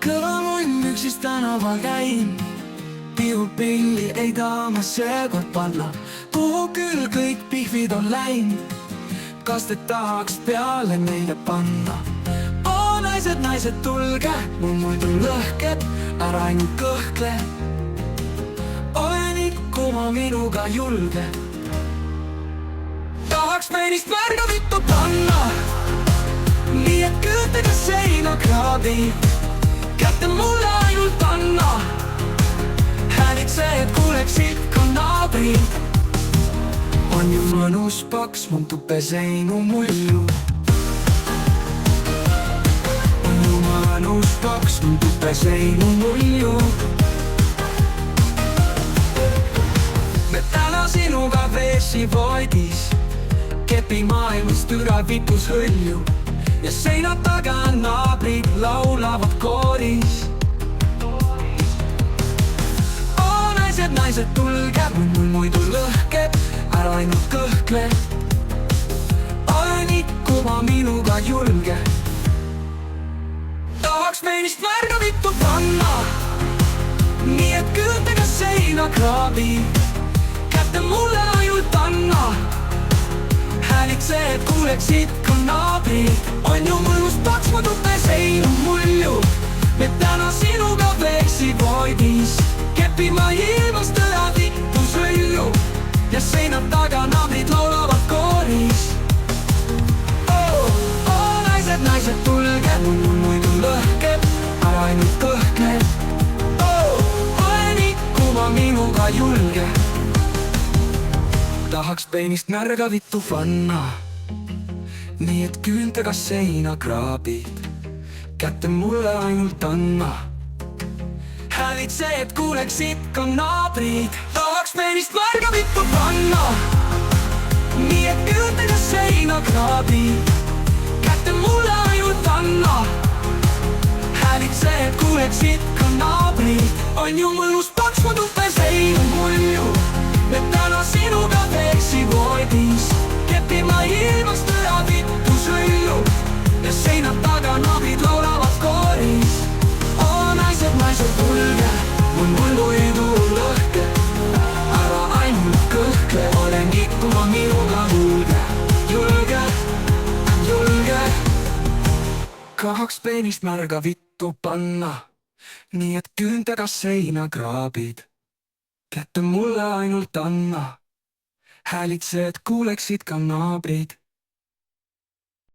kõlamunn üksis tänaval käin, pihupilli ei taha ma seekord panna, kuhu küll kõik pihvid on läinud. Kas te tahaks peale neile panna? Oo naised, naised, tulge, mul muidu lõhked, ära ainult kõhkle. Olen ikka ma minuga julge. Tahaks meinist märga vittu panna, nii et küütega seina kraabi. Kätte mulle ainult anna, häälitse, et kuuleksid ka naabrid. On ju mõnus paks mun tupeseinu mulju. On ju mõnus paks mun tupeseinu mulju. Me täna sinuga vesivoidis, kepi maailmas türa vitus hõlju. Ja seina taga naabrid laulavad kooris. Oo naised, naised, tulge, mul muidu lõhkeb, ära ainult kõhkle. Olen ikka ma minuga julge. Tahaks meinist märga vittu panna, nii et küütega seina kraabi. Kätte mulle ainult anna, häälitse, et kuuleksid ka naabrid. On ju mõnus paks mu tupeseinu mulju. Me täna sinuga vesivoidis, kepime ilmas tõra vitus hõlju. Ja seinad taga naabrid laulavad kooris. Oo naised, naised, tulge, mul muidu lõhkeb, ära ainult kõhkle. Olen ikka ma minuga julge. Tahaks peinist märga vittu panna, nii et küüntega seina kraabid. Kätte mulle ainult anna, häälitse, et kuuleksid ka naabrid. Tahaks peinist märga vittu panna, nii et küüntega seina kraabid. Kätte mulle ainult anna, häälitse, et kuuleksid ka naabrid. On ju mõnus paks mu tupeseinu mulju. Me täna sinuga vesivoidis, kepime ilmas tõra vitus hõlju. Ja seinad taga naabrid laulavad kooris. Oo naised, naised, tulge, mul muidu lõhke, ära ainult kõhkle. Olen ikka ma minuga julge, julge, julge. Tahaks peinist märga vittu panna, nii et küüntega seina kraabid. Kätte mulle ainult anna, häälitse, et kuuleksid ka naabrid.